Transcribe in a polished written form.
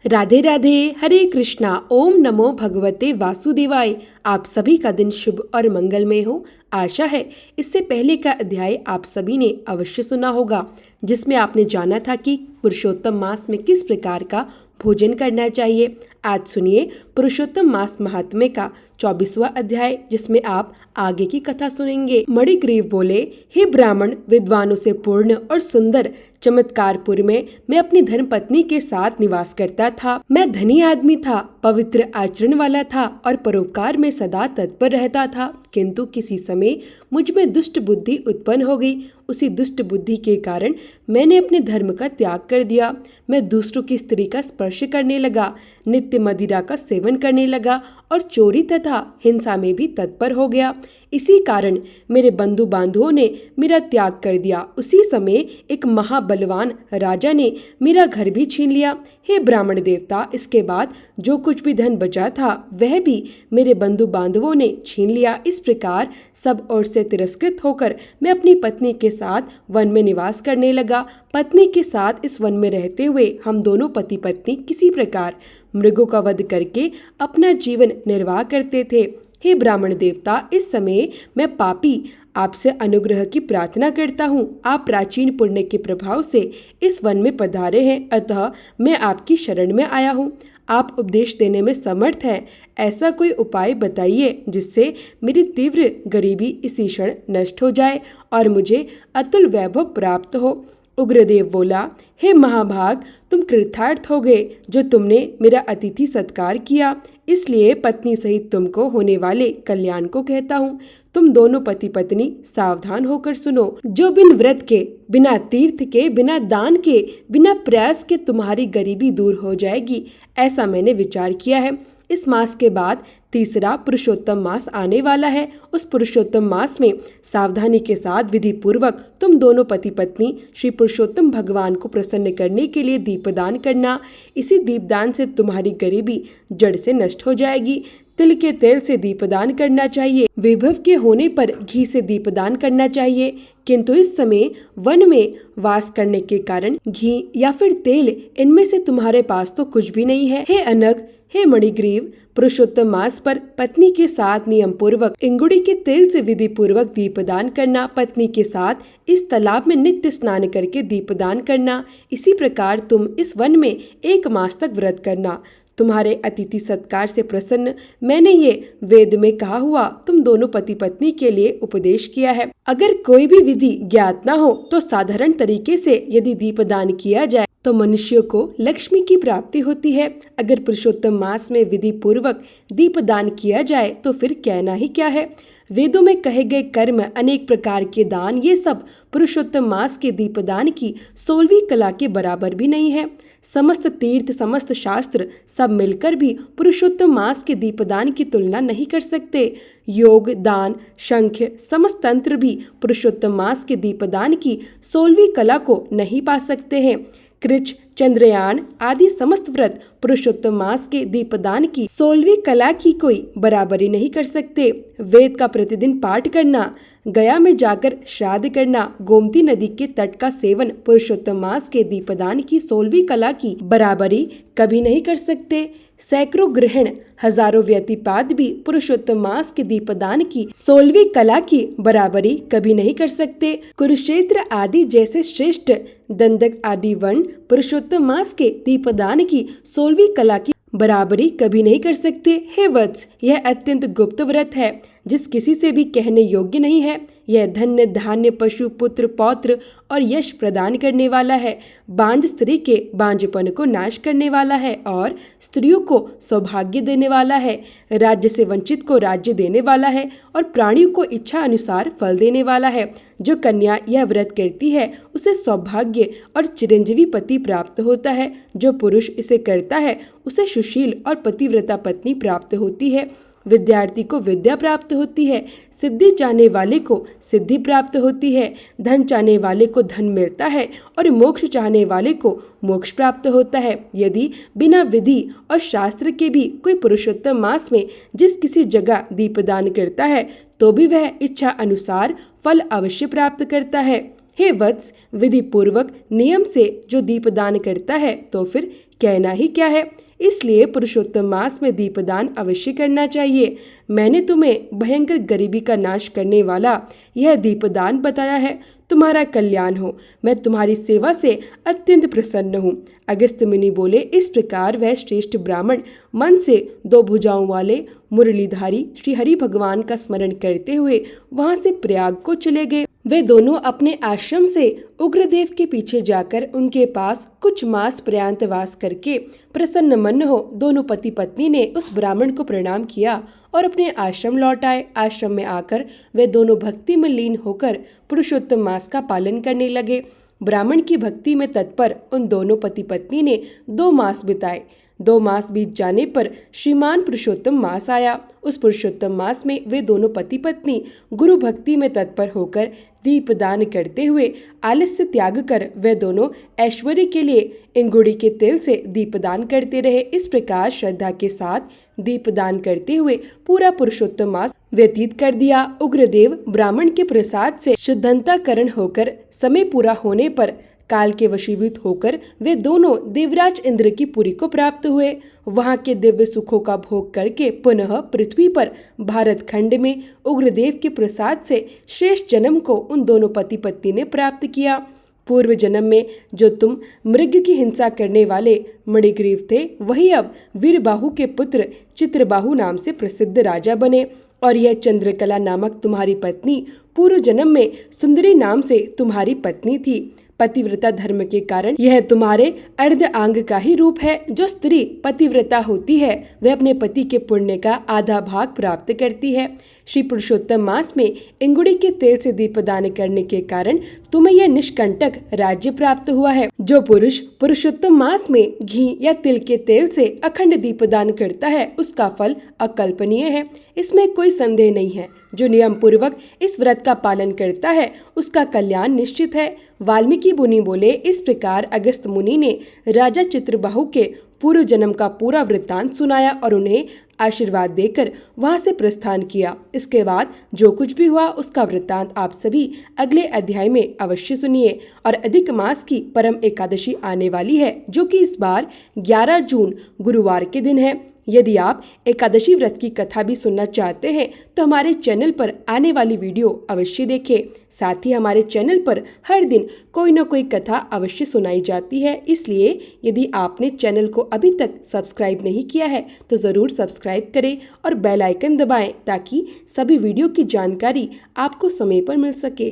राधे राधे। हरे कृष्णा। ओम नमो भगवते वासुदेवाय। आप सभी का दिन शुभ और मंगलमय हो। आशा है इससे पहले का अध्याय आप सभी ने अवश्य सुना होगा, जिसमें आपने जाना था कि पुरुषोत्तम मास में किस प्रकार का भोजन करना चाहिए। आज सुनिए पुरुषोत्तम मास महात्म्य का 24वां अध्याय, जिसमें आप आगे की कथा सुनेंगे। मणिग्रीव बोले, हे ब्राह्मण, विद्वानों से पूर्ण और सुंदर चमत्कारपुर में मैं अपनी धर्म पत्नी के साथ निवास करता था। मैं धनी आदमी था, पवित्र आचरण वाला था और परोपकार में सदा तत्पर रहता था। किंतु किसी समय मुझ में दुष्ट बुद्धि उत्पन्न हो गई। उसी दुष्ट बुद्धि के कारण मैंने अपने धर्म का त्याग कर दिया। मैं दूसरों की स्त्री का स्पर्श करने लगा, नित्य मदिरा का सेवन करने लगा और चोरी तथा हिंसा में भी तत्पर हो गया। इसी कारण मेरे बंधु बांधवों ने मेरा त्याग कर दिया। उसी समय एक महाबलवान राजा ने मेरा घर भी छीन लिया। हे ब्राह्मण देवता, इसके बाद जो कुछ भी धन बचा था वह भी मेरे बंधु बांधवों ने छीन लिया। इस प्रकार सब ओर से तिरस्कृत होकर मैं अपनी पत्नी के साथ वन में निवास करने लगा। पत्नी के साथ इस वन में रहते हुए हम दोनों पति पत्नी किसी प्रकार मृगों का वध करके अपना जीवन निर्वाह करते थे। हे ब्राह्मण देवता, इस समय मैं पापी आपसे अनुग्रह की प्रार्थना करता हूँ। आप प्राचीन पुण्य के प्रभाव से इस वन में पधारे हैं, अतः मैं आपकी शरण में आया हूँ। आप उपदेश देने में समर्थ हैं। ऐसा कोई उपाय बताइए जिससे मेरी तीव्र गरीबी इसी क्षण नष्ट हो जाए और मुझे अतुल वैभव प्राप्त हो। उग्रदेव बोला, हे महाभाग, तुम कृतार्थ हो गए जो तुमने मेरा अतिथि सत्कार किया। इसलिए पत्नी सहित तुमको होने वाले कल्याण को कहता हूँ। तुम दोनों पति पत्नी सावधान होकर सुनो। जो बिन व्रत के, बिना तीर्थ के, बिना दान के, बिना प्रयास के तुम्हारी गरीबी दूर हो जाएगी, ऐसा मैंने विचार किया है। इस मास के बाद तीसरा पुरुषोत्तम मास आने वाला है। उस पुरुषोत्तम मास में सावधानी के साथ विधि पूर्वक तुम दोनों पति पत्नी श्री पुरुषोत्तम भगवान को प्रसन्न करने के लिए दीपदान करना। इसी दीपदान से तुम्हारी गरीबी जड़ से नष्ट हो जाएगी। तिल के तेल से दीपदान करना चाहिए। विभव के होने पर घी से दीपदान करना चाहिए, किंतु इस समय वन में वास करने के कारण घी या फिर तेल, इनमें से तुम्हारे पास तो कुछ भी नहीं है। हे अनग, हे मणिग्रीव, पुरुषोत्तम मास पर पत्नी के साथ नियम पूर्वक इंगुड़ी के तेल से विधि पूर्वक दीपदान करना। पत्नी के साथ इस तालाब में नित्य स्नान करके दीपदान करना। इसी प्रकार तुम इस वन में 1 मास तक व्रत करना। तुम्हारे अतिथि सत्कार से प्रसन्न मैंने ये वेद में कहा हुआ तुम दोनों पति पत्नी के लिए उपदेश किया है। अगर कोई भी विधि ज्ञात न हो तो साधारण तरीके से यदि दीपदान किया जाए तो मनुष्यों को लक्ष्मी की प्राप्ति होती है। अगर पुरुषोत्तम मास में विधि पूर्वक दीपदान किया जाए तो फिर कहना ही क्या है। वेदों में कहे गए कर्म, अनेक प्रकार के दान, ये सब पुरुषोत्तम मास के दीपदान की 16वीं कला के बराबर भी नहीं है। समस्त तीर्थ, समस्त शास्त्र सब मिलकर भी पुरुषोत्तम मास के दीपदान की तुलना नहीं कर सकते। योग, दान, शंख्य, समस्त तंत्र भी पुरुषोत्तम मास के दीपदान की 16वीं कला को नहीं पा सकते हैं। कृच, चंद्रयान आदि समस्त व्रत पुरुषोत्तम मास के दीपदान की 16वीं कला की कोई बराबरी नहीं कर सकते। वेद का प्रतिदिन पाठ करना, गया में जाकर श्राद्ध करना, गोमती नदी के तट का सेवन पुरुषोत्तम मास के दीपदान की 16वीं कला की बराबरी कभी नहीं कर सकते। सैकड़ों ग्रहण, हजारों व्यतिपात भी पुरुषोत्तम मास के दीपदान की 16वीं कला की बराबरी कभी नहीं कर सकते। कुरुक्षेत्र आदि जैसे श्रेष्ठ दंडक आदि वन पुरुषोत्तम मास के दीपदान की 16वीं कला की बराबरी कभी नहीं कर सकते। हे वत्स, यह अत्यंत गुप्त व्रत है, जिस किसी से भी कहने योग्य नहीं है। यह धन्य, धान्य, पशु, पुत्र, पौत्र और यश प्रदान करने वाला है। बांझ स्त्री के बांझपन को नाश करने वाला है और स्त्रियों को सौभाग्य देने वाला है। राज्य से वंचित को राज्य देने वाला है और प्राणियों को इच्छा अनुसार फल देने वाला है। जो कन्या यह व्रत करती है उसे सौभाग्य और चिरंजीवी पति प्राप्त होता है। जो पुरुष इसे करता है उसे सुशील और पतिव्रता पत्नी प्राप्त होती है। विद्यार्थी को विद्या प्राप्त होती है। सिद्धि चाहने वाले को सिद्धि प्राप्त होती है। धन चाहने वाले को धन मिलता है और मोक्ष चाहने वाले को मोक्ष प्राप्त होता है। यदि बिना विधि और शास्त्र के भी कोई पुरुषोत्तम मास में जिस किसी जगह दीपदान करता है तो भी वह इच्छा अनुसार फल अवश्य प्राप्त करता है। हे वत्स, विधि पूर्वक नियम से जो दीपदान करता है तो फिर कहना ही क्या है। इसलिए पुरुषोत्तम मास में दीपदान अवश्य करना चाहिए। मैंने तुम्हें भयंकर गरीबी का नाश करने वाला यह दीपदान बताया है। तुम्हारा कल्याण हो। मैं तुम्हारी सेवा से अत्यंत प्रसन्न हूँ। अगस्त्य मुनि बोले। इस प्रकार वह श्रेष्ठ ब्राह्मण मन से 2 भुजाओं वाले मुरलीधारी श्री हरि भगवान का स्मरण करते हुए वहां से प्रयाग को चले गए। वे दोनों अपने आश्रम से उग्रदेव के पीछे जाकर उनके पास कुछ मास पर्यंत वास करके प्रसन्न मन हो दोनों पति पत्नी ने उस ब्राह्मण को प्रणाम किया और अपने आश्रम लौट आए। आश्रम में आकर वे दोनों भक्ति में लीन होकर पुरुषोत्तम मास का पालन करने लगे। ब्राह्मण की भक्ति में तत्पर उन दोनों पति पत्नी ने 2 मास बिताए। 2 मास बीत जाने पर श्रीमान पुरुषोत्तम मास आया। उस पुरुषोत्तम मास में वे दोनों पति पत्नी गुरु भक्ति में तत्पर होकर दीपदान करते हुए आलस्य त्याग कर वे दोनों ऐश्वर्य के लिए इंगुड़ी के तेल से दीपदान करते रहे। इस प्रकार श्रद्धा के साथ दीपदान करते हुए पूरा पुरुषोत्तम मास व्यतीत कर दिया। उग्रदेव ब्राह्मण के प्रसाद से शुद्धंताकरण होकर समय पूरा होने पर काल के वशीभूत होकर वे दोनों देवराज इंद्र की पुरी को प्राप्त हुए। वहां के दिव्य सुखों का भोग करके पुनः पृथ्वी पर भारत खंड में उग्रदेव के प्रसाद से श्रेष्ठ जन्म को उन दोनों पति पत्नी ने प्राप्त किया। पूर्व जन्म में जो तुम मृग की हिंसा करने वाले मणिग्रीव थे, वही अब वीरबाहु के पुत्र चित्रबाहु नाम से प्रसिद्ध राजा बने। और यह चंद्रकला नामक तुम्हारी पत्नी पूर्व जन्म में सुंदरी नाम से तुम्हारी पत्नी थी। पतिव्रता धर्म के कारण यह तुम्हारे अर्ध अंग का ही रूप है। जो स्त्री पतिव्रता होती है वह अपने पति के पुण्य का आधा भाग प्राप्त करती है। श्री पुरुषोत्तम मास में इंगुड़ी के तेल से दीपदान करने के कारण तुम्हें यह निष्कंटक राज्य प्राप्त हुआ है। जो पुरुष पुरुषोत्तम मास में घी या तिल के तेल से अखंड दीपदान करता है उसका फल अकल्पनीय है, इसमें कोई संदेह नहीं है। जो नियम पूर्वक इस व्रत का पालन करता है उसका कल्याण निश्चित है। वाल्मीकि मुनि बोले। इस प्रकार अगस्त्य मुनि ने राजा चित्रबाहु के पूर्व जन्म का पूरा वृत्तांत सुनाया और उन्हें आशीर्वाद देकर वहां से प्रस्थान किया। इसके बाद जो कुछ भी हुआ उसका वृत्तांत आप सभी अगले अध्याय में अवश्य सुनिए। और अधिक मास की परम एकादशी आने वाली है, जो कि इस बार 11 जून गुरुवार के दिन है। यदि आप एकादशी व्रत की कथा भी सुनना चाहते हैं तो हमारे चैनल पर आने वाली वीडियो अवश्य देखें। साथ ही हमारे चैनल पर हर दिन कोई न कोई कथा अवश्य सुनाई जाती है, इसलिए यदि आपने चैनल को अभी तक सब्सक्राइब नहीं किया है तो ज़रूर सब्सक्राइब करें और बेल आइकन दबाएं ताकि सभी वीडियो की जानकारी आपको समय पर मिल सके।